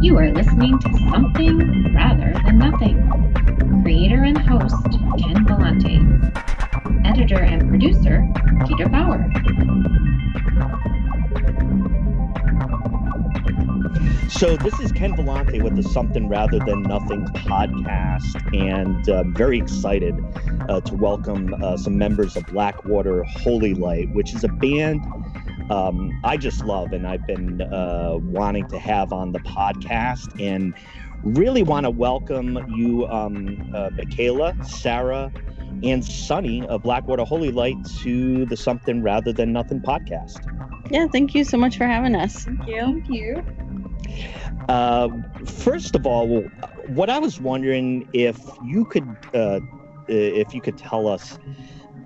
You are listening to Something Rather Than Nothing. Creator and host, Ken Vellante. Editor and producer, Peter Bauer. So this is Ken Vellante with the Something Rather Than Nothing podcast, and very excited to welcome some members of Blackwater Holylight, which is a band I just love, and I've been wanting to have on the podcast, and really want to welcome you, Michaela, Sarah, and Sunny of Blackwater Holylight to the Something Rather Than Nothing podcast. Yeah, thank you so much for having us. Thank you. Thank you. First of all, what I was wondering if you could tell us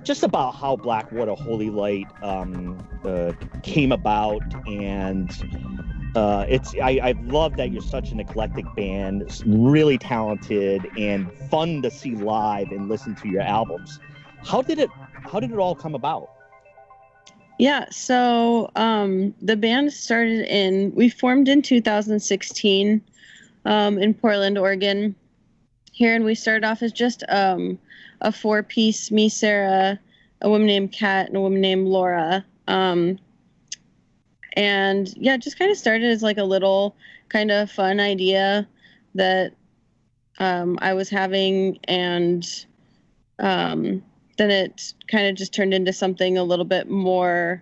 just about how Blackwater Holylight came about, and I love that you're such an eclectic band. It's really talented and fun to see live and listen to your albums. How did it all come about? Yeah, so the band we formed in 2016 in Portland, Oregon. Here, and we started off as just a four-piece, me, Sarah, a woman named Kat, and a woman named Laura. And yeah, just kind of started as like a little kind of fun idea that I was having, and then it kind of just turned into something a little bit more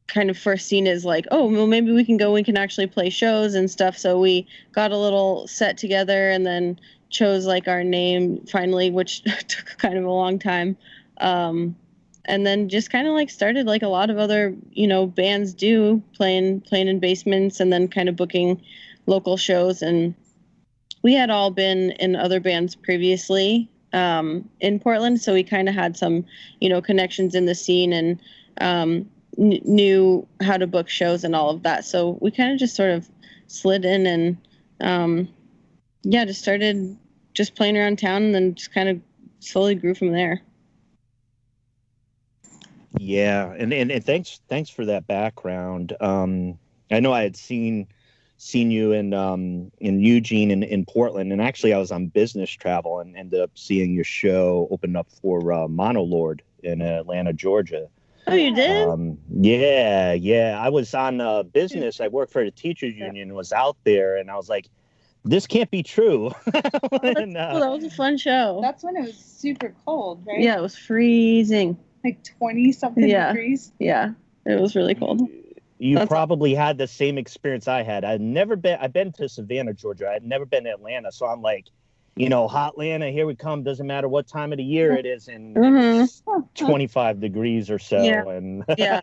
kind of first seen as like, oh, well, maybe we can actually play shows and stuff. So we got a little set together and then chose like our name finally, which took kind of a long time. And then just kind of like started like a lot of other, bands do, playing in basements and then kind of booking local shows. And we had all been in other bands previously in Portland, so we kind of had some, connections in the scene and knew how to book shows and all of that. So we kind of just sort of slid in and just started just playing around town, and then just kind of slowly grew from there. Yeah, and thanks for that background. I know I had seen you in Eugene and in Portland, and actually I was on business travel and ended up seeing your show open up for Monolord in Atlanta, Georgia. Oh, you did? Yeah. I was on business. I worked for the teachers union, was out there, and I was like, this can't be true. Cool. That was a fun show. That's when it was super cold, right? Yeah, it was freezing. Like 20-something degrees. Yeah, it was really cold. You probably had the same experience I had. I've been to Savannah, Georgia. I'd never been to Atlanta. So I'm like, hot Atlanta, here we come. Doesn't matter what time of the year it is. And it's 25 degrees or so. Yeah. And yeah.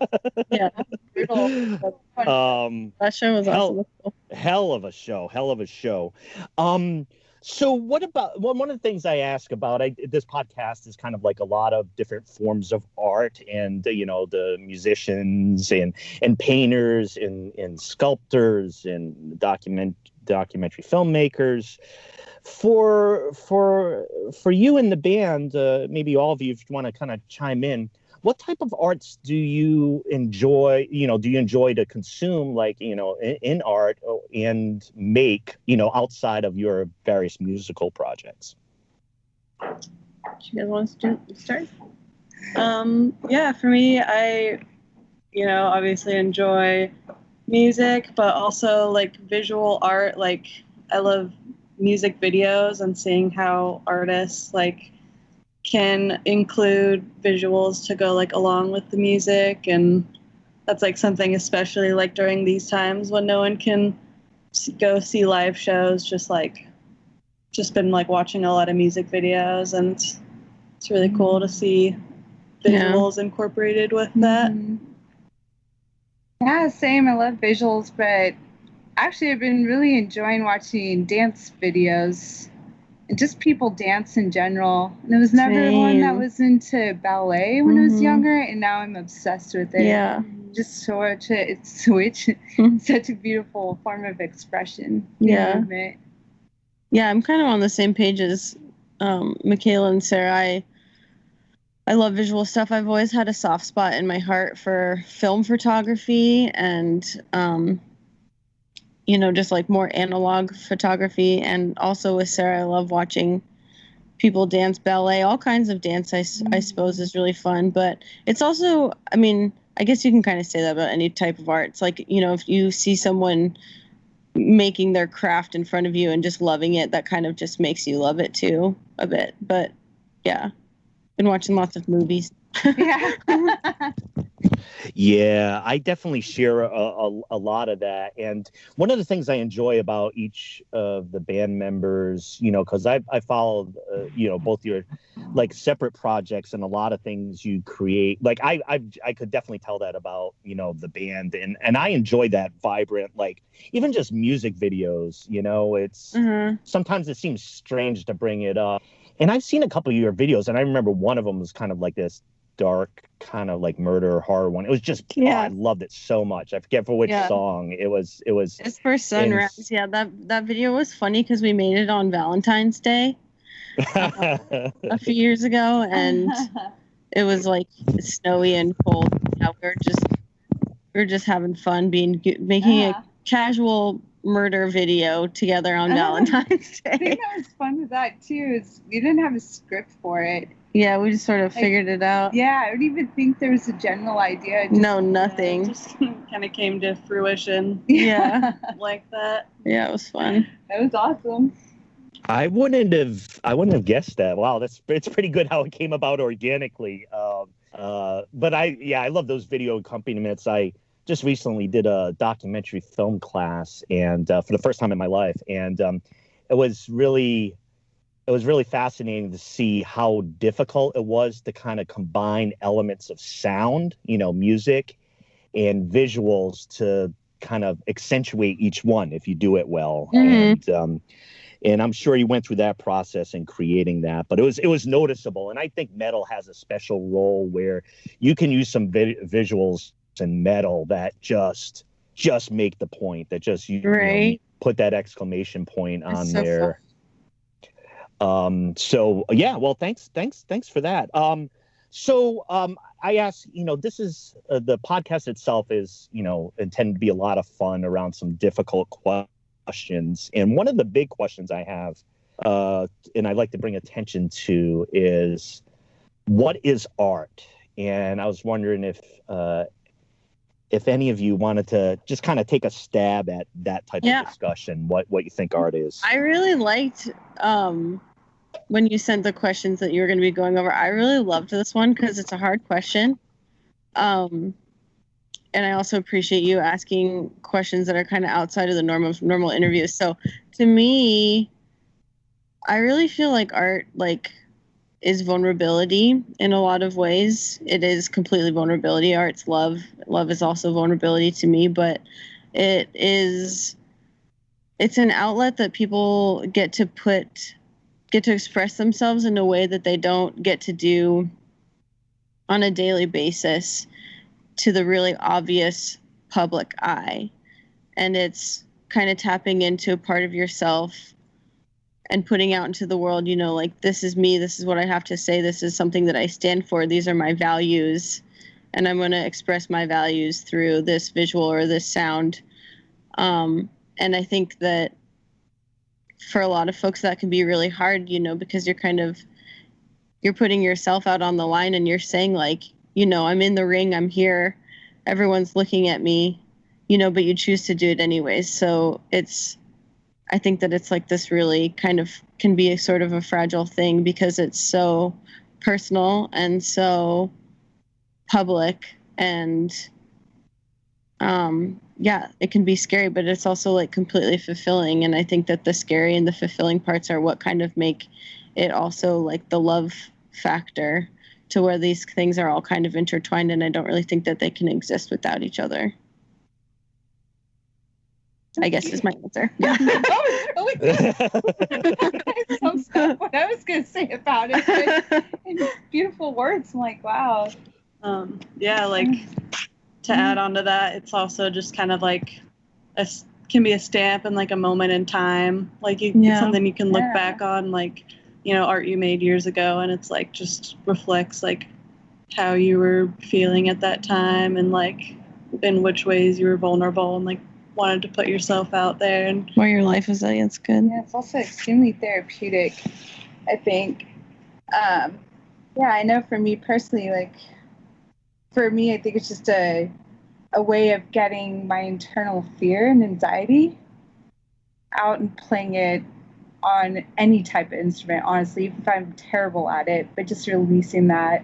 That show was awesome. Hell of a show. So what about one of the things I ask about, this podcast is kind of like a lot of different forms of art, and the musicians and painters and sculptors and documentary filmmakers. For you and the band, maybe all of you, if you want to kind of chime in, what type of arts do you enjoy? Do you enjoy to consume, like, in art and make, outside of your various musical projects? Do you guys want to start? Yeah, for me, I, obviously enjoy music, but also like visual art. Like, I love music videos and seeing how artists like can include visuals to go like along with the music, and that's like something especially like during these times when no one can go see live shows, just been like watching a lot of music videos, and it's really cool to see visuals incorporated with that. Yeah, same. I love visuals, but actually I've been really enjoying watching dance videos and just people dance in general. And I was never one that was into ballet when I was younger, and now I'm obsessed with it. Yeah. Just such a beautiful form of expression. Yeah. Movement. Yeah, I'm kind of on the same page as Michaela and Sarah. I love visual stuff. I've always had a soft spot in my heart for film photography, and just like more analog photography. And also with Sarah, I love watching people dance, ballet, all kinds of dance, I suppose is really fun. But it's also, I mean, I guess you can kind of say that about any type of art. It's like, if you see someone making their craft in front of you and just loving it, that kind of just makes you love it too a bit. But yeah, been watching lots of movies. Yeah. Yeah, I definitely share a lot of that. And one of the things I enjoy about each of the band members, because I followed, both your like separate projects and a lot of things you create. Like I could definitely tell that about, the band. And I enjoy that vibrant, like even just music videos, it's sometimes it seems strange to bring it up. And I've seen a couple of your videos, and I remember one of them was kind of like this dark kind of like murder horror one. It was just I loved it so much. I forget for which song it was. It's for Sunrise. Yeah, that video was funny because we made it on Valentine's Day a few years ago, and it was like snowy and cold. Yeah, we were just having fun making a casual murder video together on Valentine's Day. I think that was fun with that too. Is we didn't have a script for it. Yeah, we just sort of figured it out. Yeah, I don't even think there was a general idea. No, nothing. Just kind of came to fruition. Yeah. Like that. Yeah, it was fun. That was awesome. I wouldn't have guessed that. Wow, it's pretty good how it came about organically. But I love those video accompaniments. I just recently did a documentary film class, and for the first time in my life, and it was really fascinating to see how difficult it was to kind of combine elements of sound, music and visuals to kind of accentuate each one if you do it well. And I'm sure you went through that process in creating that, but it was noticeable. And I think metal has a special role where you can use some visuals in metal that just make the point, that just put that exclamation point on there. So yeah, well, thanks for that. I asked, this is the podcast itself is, intended to be a lot of fun around some difficult questions. And one of the big questions I have, and I'd like to bring attention to, is what is art? And I was wondering if any of you wanted to just kind of take a stab at that type of discussion, what you think art is. I really liked when you sent the questions that you were going to be going over. I really loved this one because it's a hard question. And I also appreciate you asking questions that are kind of outside of the normal interviews. So to me, I really feel like art is vulnerability in a lot of ways. It is completely vulnerability. Art's love. Love is also vulnerability to me, but it's an outlet that people get to express themselves in a way that they don't get to do on a daily basis to the really obvious public eye. And it's kind of tapping into a part of yourself and putting out into the world, this is me, this is what I have to say, this is something that I stand for, these are my values, and I'm going to express my values through this visual or this sound. And I think that for a lot of folks that can be really hard, because you're putting yourself out on the line and you're saying I'm in the ring, I'm here, everyone's looking at me, but you choose to do it anyways. So I think that it's like this really kind of can be a sort of a fragile thing because it's so personal and so public, and it can be scary, but it's also completely fulfilling. And I think that the scary and the fulfilling parts are what kind of make it also the love factor, to where these things are all kind of intertwined, and I don't really think that they can exist without each other. I guess is my answer. Yeah. That was really good. What I was going to say about it, but in beautiful words. I'm like, wow. To add on to that, it's also just kind of can be a stamp and a moment in time. Something you can look back on, art you made years ago, and it's just reflects how you were feeling at that time, and in which ways you were vulnerable, and wanted to put yourself out there. And more your life resilience. Good. Yeah, it's also extremely therapeutic, I think. Yeah, I know for me personally, like, for me, I think it's just a way of getting my internal fear and anxiety out and playing it on any type of instrument, honestly, if I'm terrible at it, but just releasing that.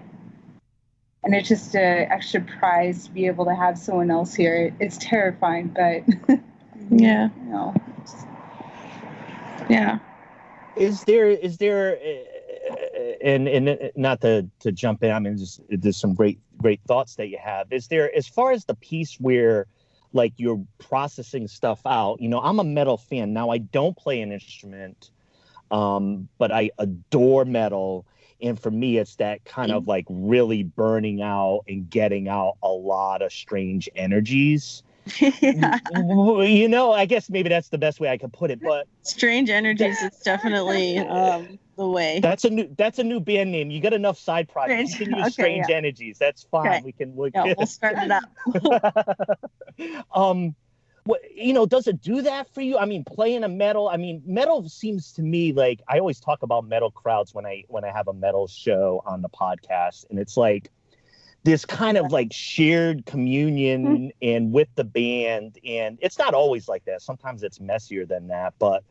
And it's just an extra prize to be able to have someone else hear it. It's terrifying, but yeah. You know, yeah. Is there and not to jump in, I mean, just there's some great thoughts that you have. Is there, as far as the piece where like you're processing stuff out, you know, I'm a metal fan. Now I don't play an instrument, but I adore metal. And for me, it's that kind of like really burning out and getting out a lot of strange energies. Yeah. You know, I guess maybe that's the best way I could put it. But strange energies is definitely the way. That's a new band name. You got enough side projects. You can use strange energies. That's fine. Okay. We'll start it up. What, you know, does it do that for you? I mean, playing a metal. I mean, metal seems to me like, I always talk about metal crowds when I have a metal show on the podcast, and it's like this kind of like shared communion and with the band, and it's not always like that. Sometimes it's messier than that. But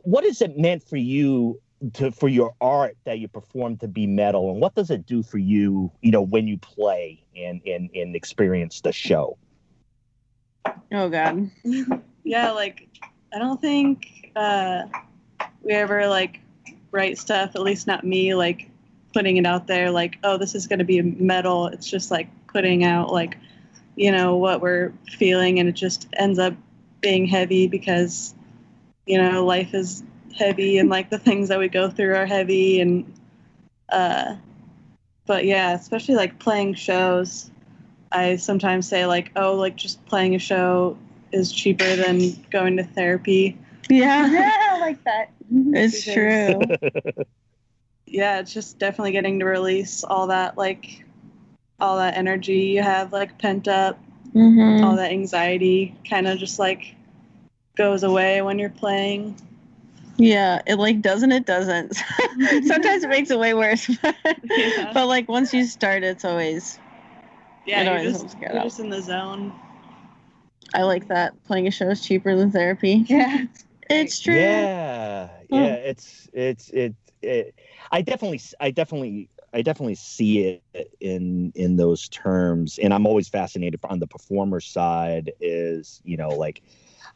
what has it meant for you for your art that you perform to be metal, and what does it do for you, you know, when you play and experience the show? Oh God. Yeah, like I don't think we ever like write stuff, at least not me, like putting it out there like, oh, this is going to be metal. It's just like putting out like, you know, what we're feeling, and it just ends up being heavy because, you know, life is heavy and like the things that we go through are heavy. And but yeah, especially like playing shows, I sometimes say like, oh, like just playing a show is cheaper than going to therapy. Yeah. Yeah, I like that. It's true. Yeah, it's just definitely getting to release all that energy you have like pent up. Mm-hmm. All that anxiety kind of just like goes away when you're playing. Yeah, it like doesn't. Sometimes it makes it way worse. Yeah. But like once you start, it's always. Yeah, you're just in the zone. I like that. Playing a show is cheaper than therapy. Yeah, it's true. Yeah, I definitely see it in those terms, and I'm always fascinated on the performer side is, you know, like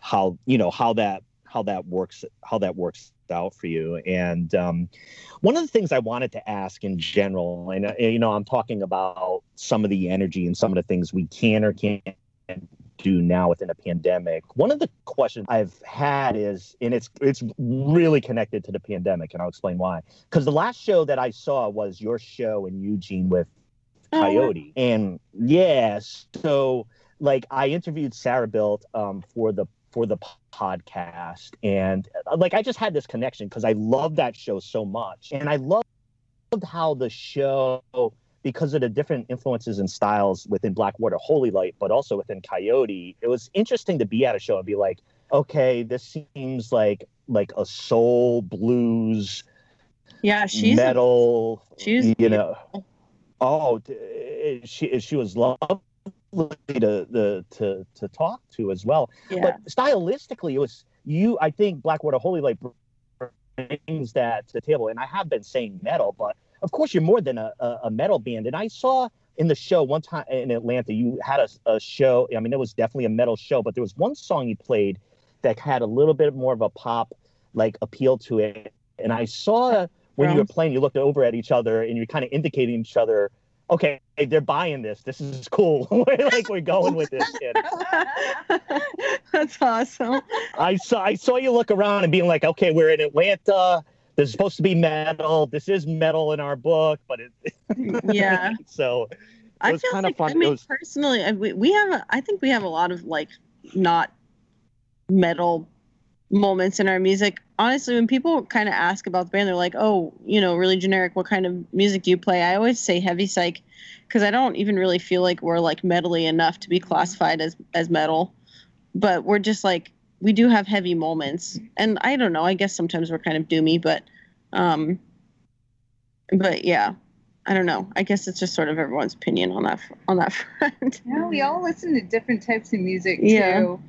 how that works out for you. And one of the things I wanted to ask in general, and you know, I'm talking about some of the energy and some of the things we can or can't do now within a pandemic. One of the questions I've had is, and it's really connected to the pandemic, and I'll explain why. Because the last show that I saw was your show in Eugene with Coyote. And yes, so like I interviewed Sarah Built for the podcast, and like I just had this connection because I love that show so much, and I loved how the show, because of the different influences and styles within Blackwater Holylight, but also within Coyote, it was interesting to be at a show and be like, okay, this seems like a soul blues, she's metal, she's you know. Oh, she was lovely to talk to as well. Yeah. But stylistically, it was you. I think Blackwater Holylight brings that to the table, and I have been saying metal, but of course you're more than a metal band. And I saw in the show one time in Atlanta, you had a show. I mean, it was definitely a metal show, but there was one song you played that had a little bit more of a pop like appeal to it. And I saw when you were playing, you looked over at each other and you're kind of indicating each other, okay, they're buying this. This is cool. We're going with this. That's awesome. I saw you look around and being like, okay, we're in Atlanta. This is supposed to be metal. This is metal in our book, but yeah. So it was kind of fun. I mean, personally, I think we have a lot of like not metal moments in our music. Honestly, when people kind of ask about the band, they're like, oh, you know, really generic, what kind of music do you play? I always say heavy psych, because I don't even really feel like we're like metally enough to be classified as metal. but we're just like, we do have heavy moments, and I don't know, I guess sometimes we're kind of doomy, but yeah, I don't know. I guess it's just sort of everyone's opinion on that front. Yeah, we all listen to different types of music Yeah. too.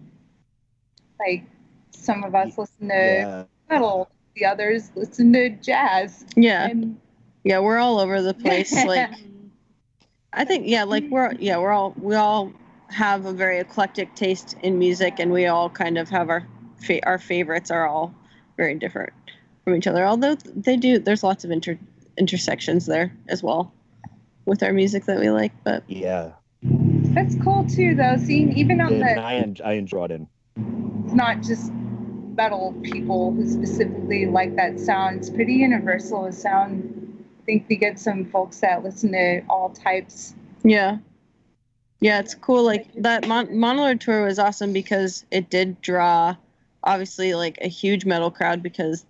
Like some of us listen to metal, the others listen to jazz. Yeah. And yeah, we're all over the place. Like, I think, yeah, like we all have a very eclectic taste in music, and we all kind of have our favorites are all very different from each other. Although there's lots of intersections there as well with our music that we like. But yeah, that's cool too, though. Seeing even on I enjoyed it. It's not just metal people who specifically like that sound. It's pretty universal as sound. I think we get some folks that listen to all types. Yeah, it's cool. Like that Monolord tour was awesome because it did draw, obviously, like a huge metal crowd because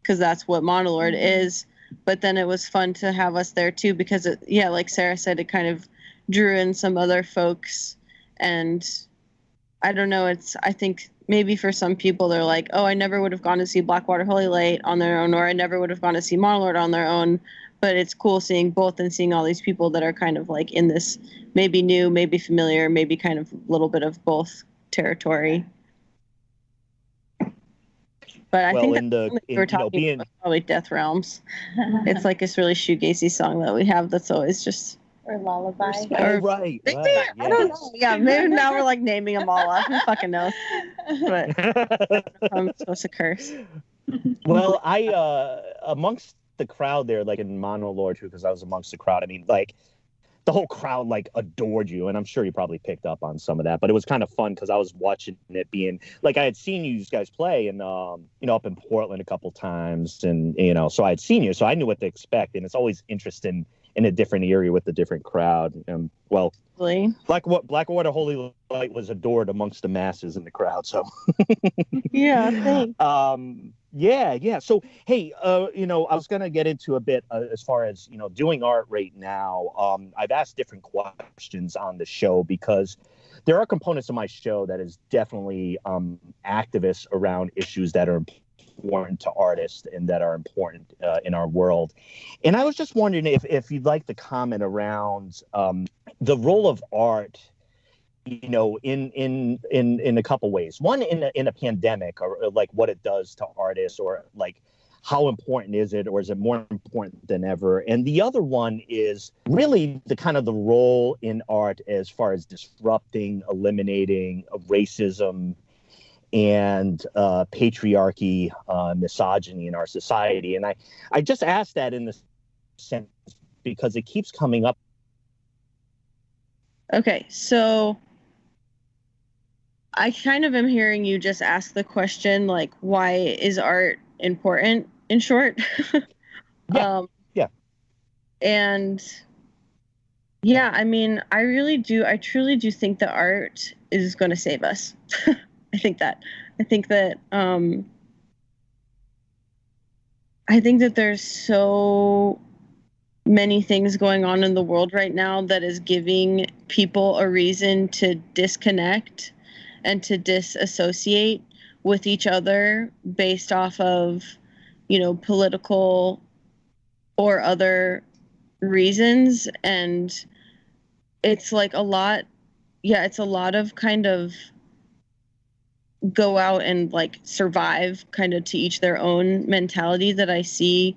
that's what Monolord is. But then it was fun to have us there too because like Sarah said, it kind of drew in some other folks, and I don't know. I think maybe for some people they're like, oh, I never would have gone to see Blackwater Holylight on their own, or I never would have gone to see Monolord on their own. But it's cool seeing both and seeing all these people that are kind of like in this maybe new, maybe familiar, maybe kind of a little bit of both territory. But I think we're talking about probably Death Realms. It's like this really shoegazy song that we have that's always just... Or Lullaby. Right. I don't know. Yeah, maybe now we're like naming them all up. Who fucking knows? But I don't know if I'm supposed to curse. Well, I amongst the crowd there, like in Monolord too, because I was amongst the crowd. I mean, like the whole crowd like adored you, and I'm sure you probably picked up on some of that. But it was kind of fun because I was watching it being like I had seen you guys play and up in Portland a couple times, and so I had seen you, so I knew what to expect, and it's always interesting in a different area with a different crowd. Well, really? Blackwater Holylight was adored amongst the masses in the crowd. So yeah, thanks. Yeah. So, hey, I was going to get into a bit as far as, doing art right now. I've asked different questions on the show because there are components of my show that is definitely activists around issues that are important to artists and that are important in our world. And I was just wondering if you'd like to comment around the role of art, in a couple ways. One, in a pandemic, or like what it does to artists, or like how important is it, or is it more important than ever? And the other one is really the role in art as far as disrupting, eliminating racism and patriarchy, misogyny in our society. And I just asked that in the sense because it keeps coming up. Okay, so I kind of am hearing you just ask the question, like, why is art important, in short? Yeah. And yeah, I mean, I truly do think that art is going to save us. I think that there's so many things going on in the world right now that is giving people a reason to disconnect and to disassociate with each other based off of, political or other reasons. And it's like a lot of kind of go out and like survive kind of to each their own mentality that I see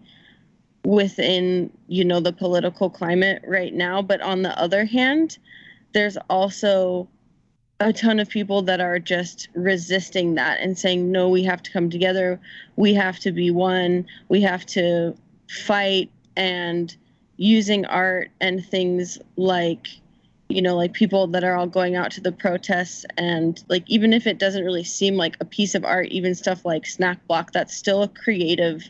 within, the political climate right now. But on the other hand, there's also a ton of people that are just resisting that and saying, no, we have to come together. We have to be one. We have to fight, and using art and things like, like people that are all going out to the protests, and like, even if it doesn't really seem like a piece of art, even stuff like Snack Block, that's still a creative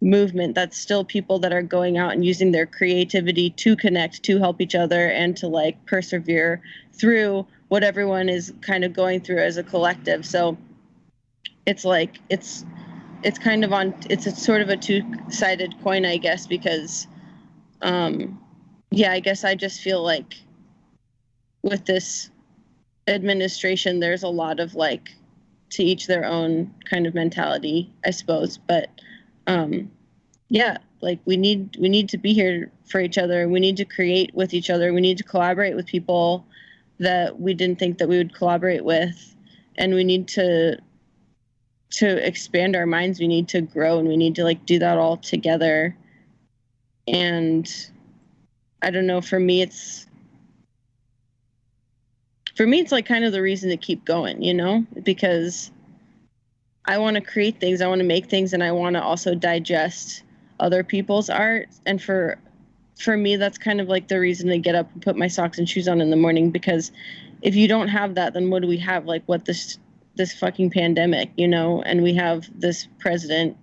movement. That's still people that are going out and using their creativity to connect, to help each other, and to like persevere through what everyone is kind of going through as a collective. So it's like it's kind of it's a sort of a two-sided coin, I guess, because I guess I just feel like with this administration, there's a lot of like to each their own kind of mentality, I suppose. But yeah, like we need to be here for each other. We need to create with each other. We need to collaborate with people that we didn't think that we would collaborate with, and we need to expand our minds. We need to grow, and we need to like do that all together. And I don't know, for me it's like kind of the reason to keep going, you know, because I want to create things, I want to make things, and I want to also digest other people's art. And for me, that's kind of like the reason to get up and put my socks and shoes on in the morning, because if you don't have that, then what do we have? Like, what, this fucking pandemic, you know? And we have this president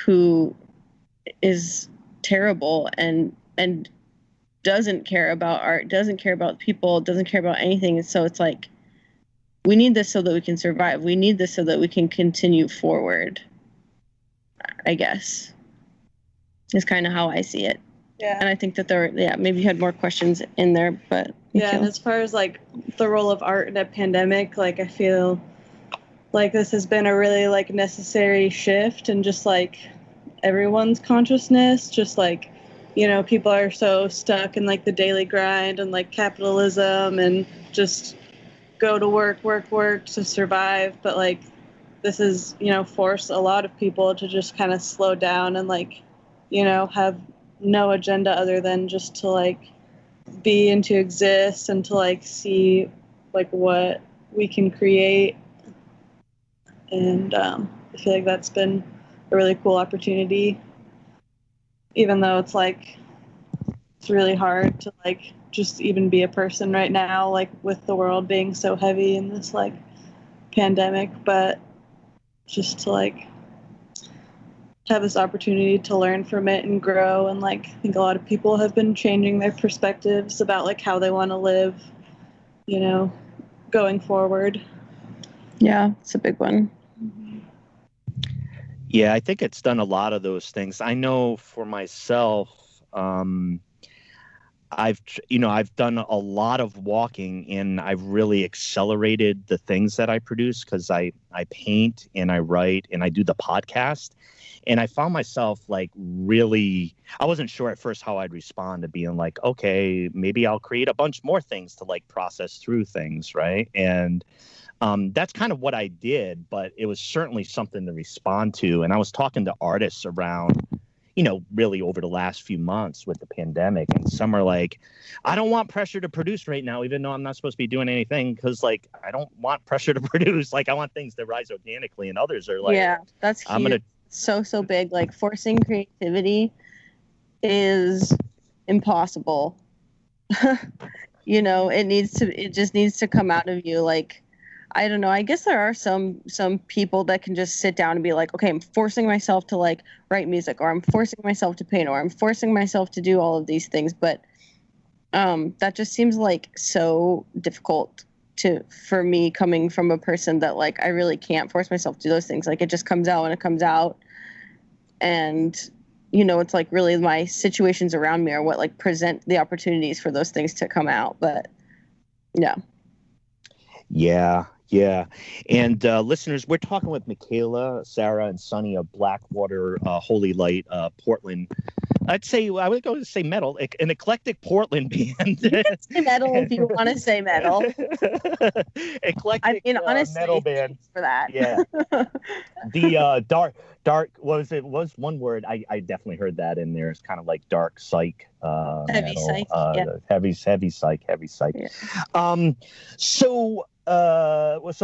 who is terrible and doesn't care about art, doesn't care about people, doesn't care about anything. And so it's like, we need this so that we can survive. We need this so that we can continue forward, I guess, is kind of how I see it. Yeah. And I think that maybe you had more questions in there, but. Yeah, and as far as like the role of art in a pandemic, like I feel like this has been a really like necessary shift in just like everyone's consciousness, just like, you know, people are so stuck in like the daily grind and like capitalism and just go to work to survive. But like this is, you know, forced a lot of people to just kind of slow down and like, you know, have no agenda other than just to like be and to exist and to like see like what we can create. And I feel like that's been a really cool opportunity, even though it's like it's really hard to like just even be a person right now, like with the world being so heavy in this like pandemic. But just to like have this opportunity to learn from it and grow, and like I think a lot of people have been changing their perspectives about like how they want to live, you know, going forward. Yeah, it's a big one. Yeah, I think it's done a lot of those things. I know for myself, I've done a lot of walking, and I've really accelerated the things that I produce because I paint and I write and I do the podcast. And I found myself like really, I wasn't sure at first how I'd respond to being like, okay, maybe I'll create a bunch more things to like process through things, right? And that's kind of what I did, but it was certainly something to respond to. And I was talking to artists around, you know, really over the last few months with the pandemic, and some are like, I don't want pressure to produce right now, even though I'm not supposed to be doing anything, because like I don't want pressure to produce. Like I want things to rise organically, and others are like, yeah, that's huge. I'm gonna so big. Like forcing creativity is impossible. You know, it just needs to come out of you. Like, I don't know. I guess there are some people that can just sit down and be like, okay, I'm forcing myself to like write music, or I'm forcing myself to paint, or I'm forcing myself to do all of these things. But that just seems like so difficult for me, coming from a person that like I really can't force myself to do those things. Like it just comes out when it comes out. And, you know, it's like really my situations around me are what like present the opportunities for those things to come out. But yeah. Yeah. And listeners, we're talking with Michaela, Sarah, and Sunny of Blackwater Holylight, Portland. I would go to say metal, an eclectic Portland band. You can say metal if you want to say metal. Eclectic honestly, metal band. For that. Yeah. The dark was one word. I definitely heard that in there. It's kind of like dark psych. Heavy metal, psych. Yeah. Heavy psych. Yeah. So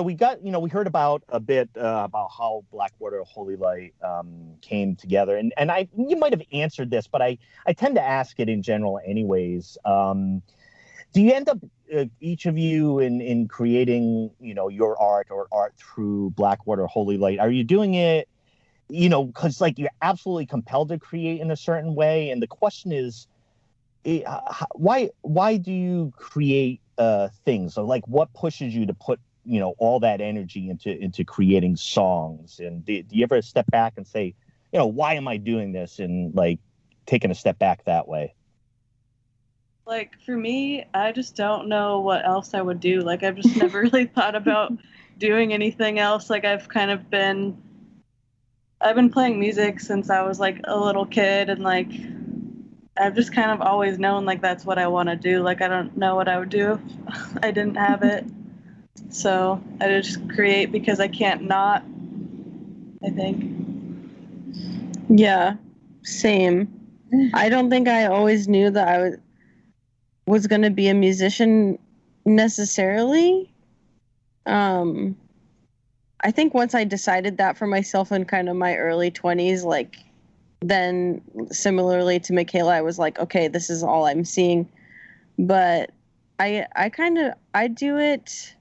we got, you know, we heard about a bit about how Blackwater Holylight came together, and you might have answered this, but I tend to ask it in general anyways. Do you end up each of you in creating, you know, your art or art through Blackwater Holylight? Are you doing it, you know, because like you're absolutely compelled to create in a certain way? And the question is, why do you create things? So like what pushes you to put, you know, all that energy into creating songs? And do you ever step back and say, you know, why am I doing this, and like taking a step back that way? Like, for me, I just don't know what else I would do. Like, I've just never really thought about doing anything else. Like, I've been playing music since I was, like, a little kid, and, like, I've just kind of always known, like, that's what I want to do. Like, I don't know what I would do if I didn't have it. So I just create because I can't not, I think. Yeah, same. I don't think I always knew that I was going to be a musician necessarily. I think once I decided that for myself in kind of my early 20s, like, then similarly to Michaela, I was like, okay, this is all I'm seeing. But I do it,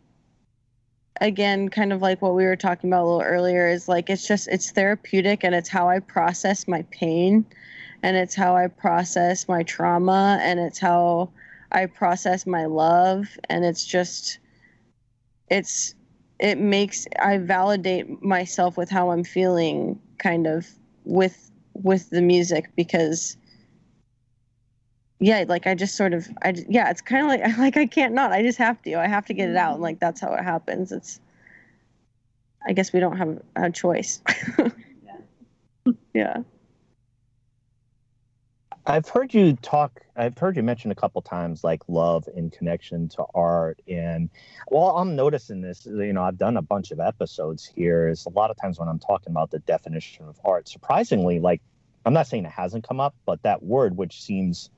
again, kind of like what we were talking about a little earlier, is like, it's therapeutic, and it's how I process my pain, and it's how I process my trauma, and it's how I process my love, and I validate myself with how I'm feeling, kind of with the music, because like I just sort of, it's kind of like I can't not, I just have to get it out, and like that's how it happens. I guess we don't have a choice. Yeah. I've heard you mention a couple times, like, love in connection to art. And well, I'm noticing this, I've done a bunch of episodes here, is a lot of times when I'm talking about the definition of art, surprisingly, like, I'm not saying it hasn't come up, but that word, which seems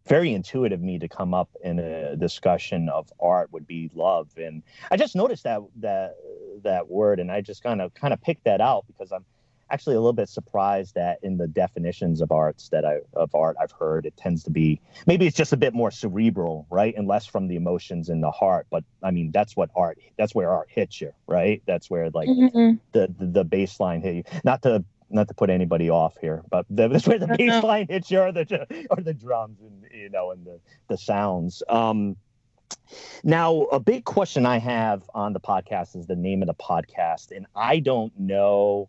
very intuitive to me to come up in a discussion of art, would be love. And I just noticed that word, and I just kind of picked that out because I'm actually a little bit surprised that in the definitions of art I've heard, it tends to be, maybe it's just a bit more cerebral, right, and less from the emotions in the heart. But I mean, that's where art hits you, right? That's where, like, the baseline hit you. Not to put anybody off here, but that's where the baseline hits you, or the drums, and and the sounds. Now, a big question I have on the podcast is the name of the podcast, and I don't know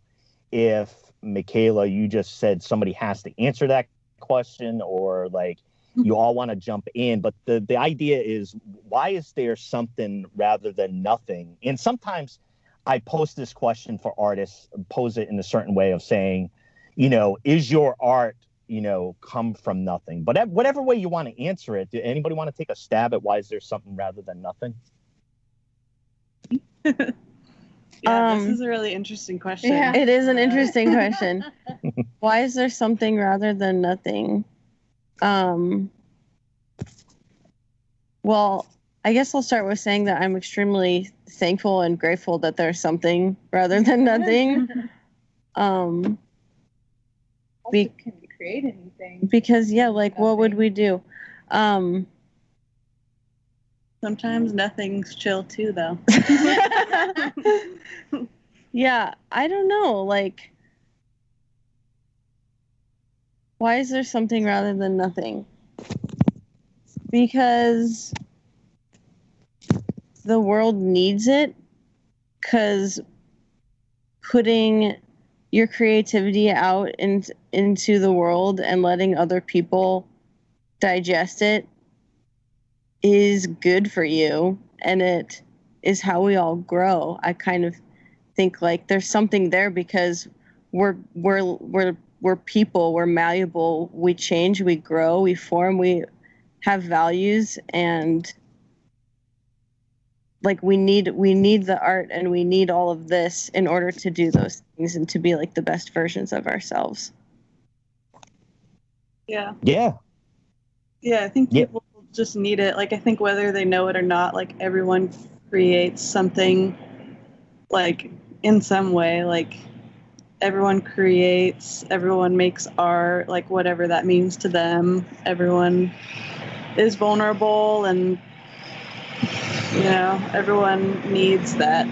if, Michaela, you just said somebody has to answer that question, or like you all want to jump in. But the idea is, why is there something rather than nothing? And sometimes I post this question for artists, pose it in a certain way of saying, is your art, come from nothing? But whatever way you want to answer it, do anybody want to take a stab at why is there something rather than nothing? Yeah, this is a really interesting question. Yeah. It is an interesting question. Why is there something rather than nothing? Well, I guess I'll start with saying that I'm extremely thankful and grateful that there's something rather than nothing. Also can create anything. Because, like, what would we do? Sometimes nothing's chill too, though. Yeah, I don't know. Like, why is there something rather than nothing? Because the world needs it. Because putting your creativity out into the world and letting other people digest it is good for you, and it is how we all grow. I kind of think like there's something there because we're people, we're malleable, we change, we grow, we form, we have values, and like we need the art, and we need all of this in order to do those things and to be like the best versions of ourselves. Yeah, I think people just need it. Like, I think whether they know it or not, like, everyone creates something, like, in some way. Like, everyone makes art, like, whatever that means to them. Everyone is vulnerable, and everyone needs that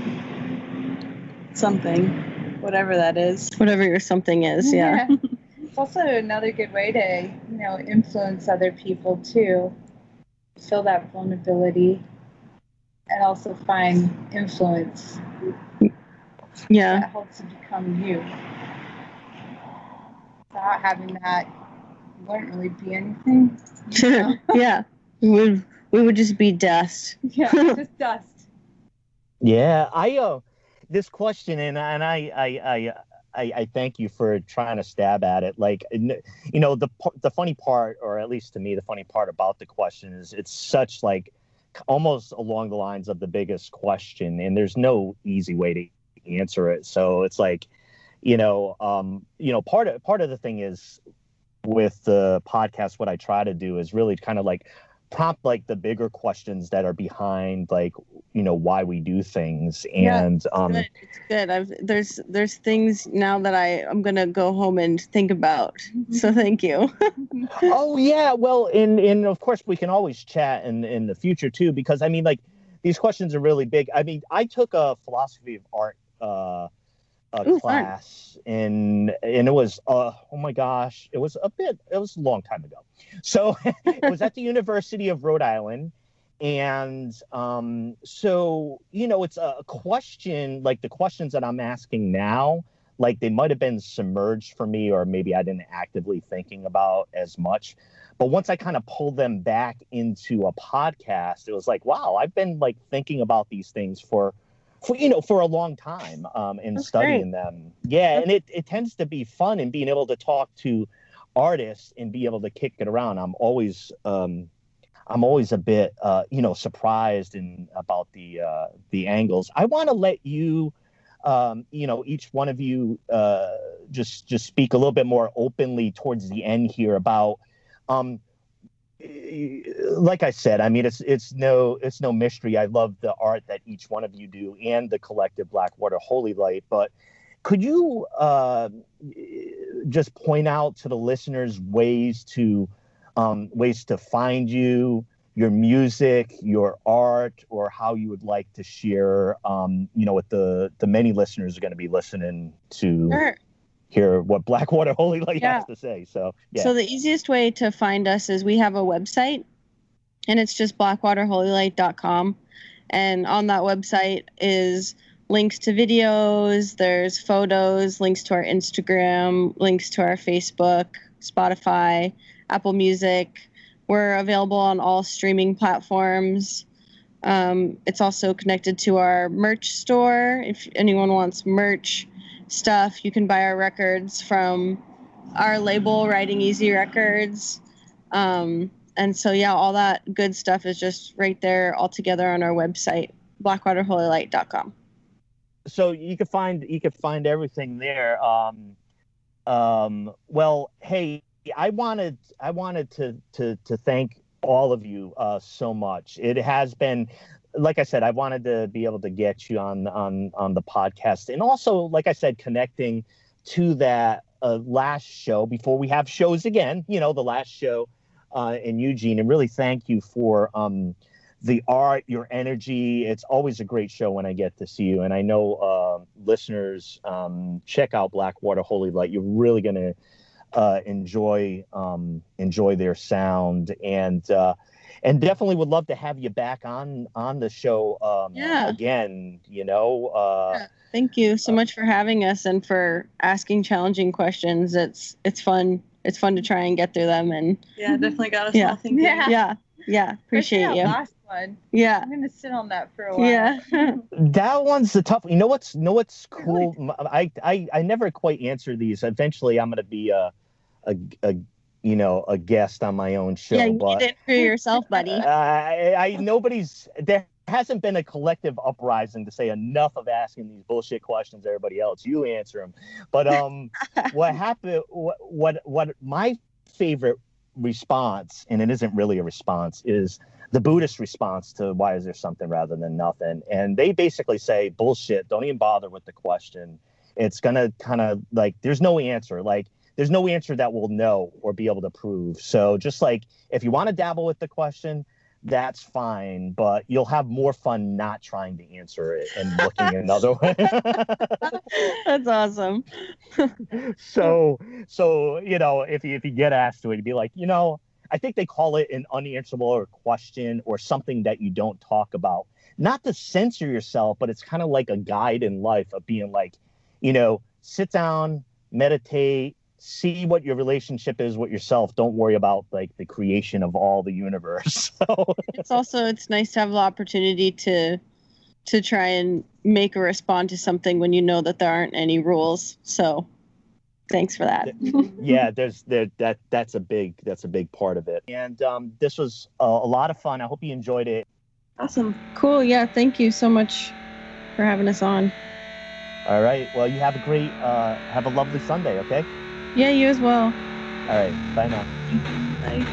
something, whatever that is. Whatever your something is, yeah. It's also another good way to, influence other people too. Feel that vulnerability and also find influence. Yeah. That helps you become you. Without having that wouldn't really be anything. Yeah, we would just be dust. Yeah, just dust. Yeah, this question, and I thank you for trying to stab at it. Like, the funny part, or at least to me, the funny part about the question is it's such like almost along the lines of the biggest question, and there's no easy way to answer it. So it's like, part of the thing is with the podcast, what I try to do is really kind of like prompt like the bigger questions that are behind like why we do things. And it's good. There's things now that I'm gonna go home and think about, so thank you. Oh yeah, well, and of course we can always chat in the future too, because I mean, like, these questions are really big. I mean, I took a philosophy of art class, and it was oh my gosh, it was a long time ago. So it was at the University of Rhode Island, and so it's a question, like the questions that I'm asking now, like they might have been submerged for me, or maybe I didn't actively thinking about as much. But once I kind of pulled them back into a podcast, it was like, wow, I've been like thinking about these things for a long time, and That's studying great. them. Yeah. And it tends to be fun, and being able to talk to artists and be able to kick it around. I'm always a bit, surprised about the angles. I want to let you, each one of you, just speak a little bit more openly towards the end here about, like I said, I mean, it's no mystery. I love the art that each one of you do, and the collective Blackwater Holylight. But could you just point out to the listeners ways to find you, your music, your art, or how you would like to share, with the many listeners who are going to be listening to hear what Blackwater Holylight has to say. So, yeah. So the easiest way to find us is we have a website, and it's just blackwaterholylight.com. And on that website is links to videos, there's photos, links to our Instagram, links to our Facebook, Spotify, Apple Music. We're available on all streaming platforms. It's also connected to our merch store. If anyone wants merch stuff, you can buy our records from our label, Writing Easy Records. And so, yeah, all that good stuff is just right there all together on our website, blackwaterholylight.com. So you could find everything there. Well, hey, I wanted to thank all of you so much. It has been, like I said, I wanted to be able to get you on the podcast, and also, like I said, connecting to that last show before we have shows again. The last show in Eugene, and really thank you for the art, your energy. It's always a great show when I get to see you, and I know listeners, check out Blackwater Holylight. You're really gonna enjoy their sound, and definitely would love to have you back on the show again. Thank you so much for having us and for asking challenging questions. It's fun. It's fun to try and get through them, and definitely got us all thinking. Yeah. Appreciate you. Last one. Yeah, I'm gonna sit on that for a while. Yeah. That one's the tough. You know what's cool? I never quite answer these. Eventually, I'm gonna be a guest on my own show. Yeah, you need to interview yourself, buddy. There hasn't been a collective uprising to say enough of asking these bullshit questions to everybody else. You answer them. But what happened? What my favorite response, and it isn't really a response, is the Buddhist response to why is there something rather than nothing. And they basically say, bullshit, don't even bother with the question. It's gonna kind of like, there's no answer. Like, there's no answer that we'll know or be able to prove. So just like, if you want to dabble with the question, that's fine, but you'll have more fun not trying to answer it and looking another way. That's awesome. So if you get asked to it, you'd be like, I think they call it an unanswerable question, or something that you don't talk about. Not to censor yourself, but it's kind of like a guide in life of being like, sit down, meditate, see what your relationship is with yourself. Don't worry about like the creation of all the universe. So it's nice to have the opportunity to try and make or respond to something when you know that there aren't any rules. So thanks for that. Yeah, that's a big part of it. And this was a lot of fun. I hope you enjoyed it. Awesome. Cool. Yeah. Thank you so much for having us on. All right. Well, you have a lovely Sunday. Okay. Yeah, you as well. All right. Bye now. Bye.